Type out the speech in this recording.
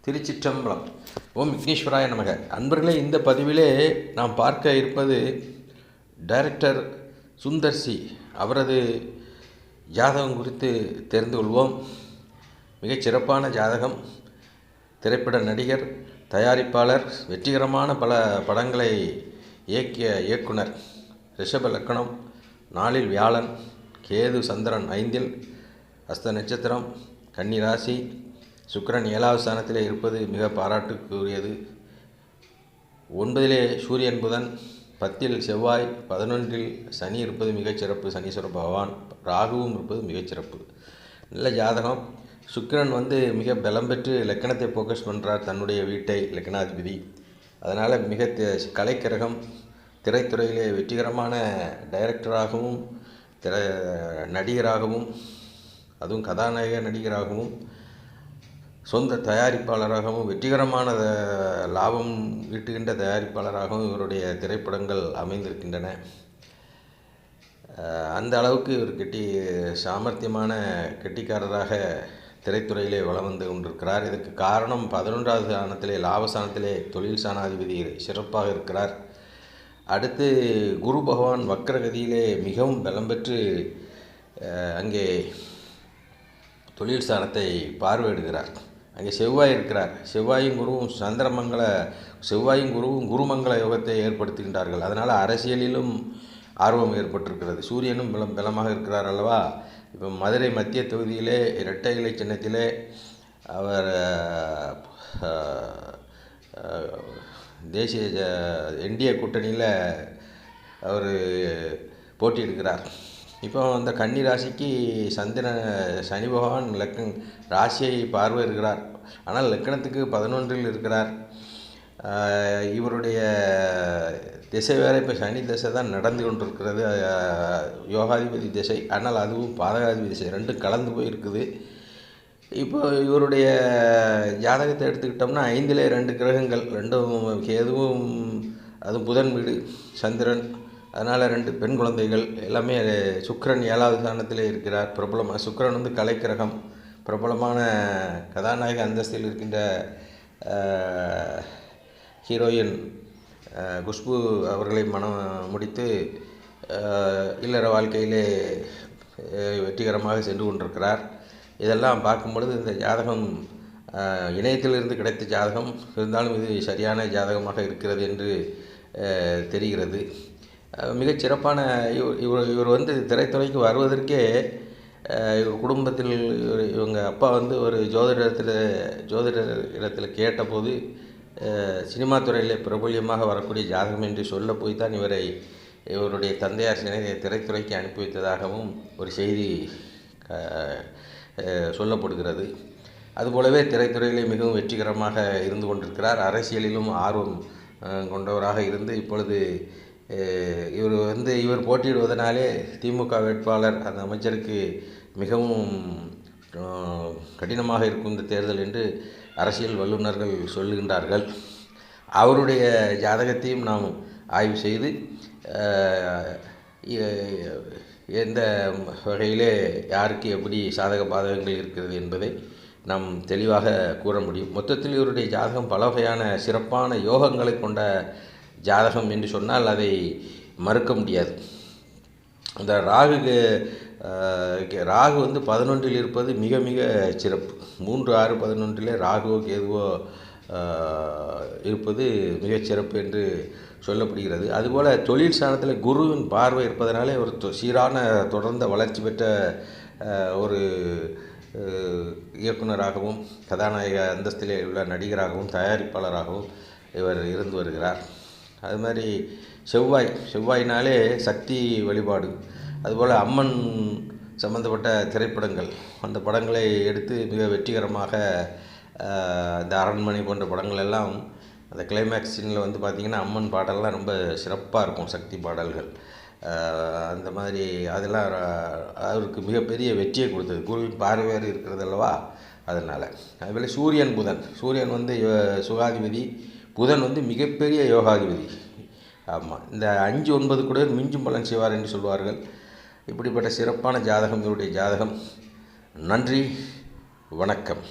திருச்சிற்றம்பலம். ஓம் விக்னேஸ்வராய நமக. அன்பர்களே, இந்த பதிவிலே நாம் பார்க்க இருப்பது டைரக்டர் சுந்தர் சி அவரது ஜாதகம் குறித்து தெரிந்து கொள்வோம். மிகச் சிறப்பான ஜாதகம். திரைப்பட நடிகர், தயாரிப்பாளர், வெற்றிகரமான பல படங்களை இயக்கிய இயக்குனர். ரிஷப லக்கணம், நாளில் வியாழன், கேது சந்திரன் 5இல், அஸ்த நட்சத்திரம், கன்னி ராசி, சுக்கிரன் 7வது ஸ்தானத்திலே இருப்பது மிக பாராட்டுக்குரியது. 9இலே சூரியன் புதன், 10இல் செவ்வாய், 11இல் சனி இருப்பது மிகச்சிறப்பு. சனீஸ்வர பகவான், ராகுவும் இருப்பது மிகச்சிறப்பு. நல்ல ஜாதகம். சுக்கிரன் மிக பலம் பெற்று லக்கணத்தை ஃபோக்கஸ் பண்ணுறார், தன்னுடைய வீட்டை, லக்கணாதிபதி. அதனால் மிக கலைக்கிரகம். திரைத்துறையிலே வெற்றிகரமான டைரக்டராகவும் நடிகராகவும், அதுவும் கதாநாயக நடிகராகவும், சொந்த தயாரிப்பாளராகவும், வெற்றிகரமான லாபம் ஈட்டுகின்ற தயாரிப்பாளராகவும் இவருடைய திரைப்படங்கள் அமைந்திருக்கின்றன. அந்த அளவுக்கு இவர் சாமர்த்தியமான கெட்டிக்காரராக திரைத்துறையிலே வலம் வந்து கொண்டிருக்கிறார். இதற்கு காரணம் 11வது ஸ்தானத்திலே, லாபஸ்தானத்திலே தொழில் ஸ்தானாதிபதி சிறப்பாக இருக்கிறார். அடுத்து குரு பகவான் வக்ரகதியிலே மிகவும் பலம் பெற்று அங்கே தொழில் ஸ்தானத்தை பார்வையிடுகிறார். அங்கே செவ்வாய் இருக்கிறார். செவ்வாயும் குருவும் செவ்வாயும் குருவும் குருமங்கள யோகத்தை ஏற்படுத்துகின்றார்கள். அதனால் அரசியலிலும் ஆர்வம் ஏற்பட்டிருக்கிறது. சூரியனும் பலமாக இருக்கிறார் அல்லவா. இப்போ மதுரை மத்திய தொகுதியிலே இரட்டை இலை சின்னத்திலே அவர் தேசிய என்டிஏ கூட்டணியில் அவர் போட்டியிடுகிறார். இப்போ அந்த கன்னி ராசிக்கு சனி பகவான் ராசியை பார்வையிடுகிறார். ஆனால் லக்கணத்துக்கு 11இல் இருக்கிறார். இவருடைய திசை வேறு. இப்போ சனி திசை தான் நடந்து கொண்டிருக்கிறது, யோகாதிபதி திசை. ஆனால் அதுவும் பாதகாதிபதி திசை, ரெண்டும் கலந்து போயிருக்குது. இப்போ இவருடைய ஜாதகத்தை எடுத்துக்கிட்டோம்னா 5இலே 2 கிரகங்கள், எதுவும் அதுவும் புதன் வீடு, சந்திரன். அதனால் 2 பெண் குழந்தைகள். எல்லாமே சுக்கிரன் 7வது ஸ்தானத்திலே இருக்கிறார். பிரபலமாக சுக்கிரன் கலைக்கிரகம். பிரபலமான கதாநாயக அந்தஸ்தில் இருக்கின்ற ஹீரோயின் குஷ்பு அவர்களை மனம் முடித்து இல்லற வாழ்க்கையிலே வெற்றிகரமாக சென்று கொண்டிருக்கிறார். இதெல்லாம் பார்க்கும் பொழுது இந்த ஜாதகம் இணையத்திலிருந்து கிடைத்த ஜாதகம் இருந்தாலும் இது சரியான ஜாதகமாக இருக்கிறது என்று தெரிகிறது. மிகச் சிறப்பான இவர் திரைத்துறைக்கு வருவதற்கே இவர் குடும்பத்தில் இவங்க அப்பா ஒரு ஜோதிடத்தில் கேட்டபோது சினிமா துறையில் பிரபல்யமாக வரக்கூடிய ஜாதகம் என்று சொல்ல போய் தான் இவருடைய தந்தையார் திரைத்துறைக்கு அனுப்பி வைத்ததாகவும் ஒரு செய்தி சொல்லப்படுகிறது. அதுபோலவே திரைத்துறையிலே மிகவும் வெற்றிகரமாக இருந்து கொண்டிருக்கிறார். அரசியலிலும் ஆர்வம் கொண்டவராக இருந்து இப்பொழுது இவர் போட்டியிடுவதனாலே திமுக வேட்பாளர், அந்த அமைச்சருக்கு மிகவும் கடினமாக இருக்கும் இந்த தேர்தல் என்று அரசியல் வல்லுநர்கள் சொல்லுகின்றார்கள். அவருடைய ஜாதகத்தையும் நாம் ஆய்வு செய்து எந்த வகையிலே யாருக்கு எப்படி சாதக பாதகங்கள் இருக்கிறது என்பதை நாம் தெளிவாக கூற முடியும். மொத்தத்தில் இவருடைய ஜாதகம் பல வகையான சிறப்பான யோகங்களை கொண்ட ஜாதகம் என்று சொன்னால் அதை மறுக்க முடியாது. அந்த ராகு 11இல் இருப்பது மிக மிக சிறப்பு. 3, 6, 11இலே ராகுவோ கேதுவோ இருப்பது மிகச் சிறப்பு என்று சொல்லப்படுகிறது. அதுபோல் தொழில் ஸ்தானத்தில் குருவின் பார்வை இருப்பதனாலே ஒரு சீரான தொடர்ந்த வளர்ச்சி பெற்ற ஒரு இயக்குனராகவும், கதாநாயக அந்தஸ்திலே உள்ள நடிகராகவும், தயாரிப்பாளராகவும் இவர் இருந்து வருகிறார். அது மாதிரி செவ்வாயினாலே சக்தி வழிபாடு. அதுபோல் அம்மன் சம்பந்தப்பட்ட திரைப்படங்கள், அந்த படங்களை எடுத்து மிக வெற்றிகரமாக இந்த அரண்மனை போன்ற படங்கள் எல்லாம் அந்த கிளைமேக்ஸ் சீனில் பார்த்திங்கன்னா அம்மன் பாடல்லாம் ரொம்ப சிறப்பாக இருக்கும். சக்தி பாடல்கள் அந்த மாதிரி அதெல்லாம் அவருக்கு மிகப்பெரிய வெற்றியை கொடுத்தது. குருவின் பார்வையார் இருக்கிறது அல்லவா, அதனால். அதுபோல் சூரியன் சுகாதிபதி, புதன் மிகப்பெரிய யோகாதிபதி. ஆமாம், இந்த 5, 9 கூட மிஞ்சும் பலன் செய்வார் என்று சொல்வார்கள். இப்படிப்பட்ட சிறப்பான ஜாதகம் இவருடைய ஜாதகம். நன்றி, வணக்கம்.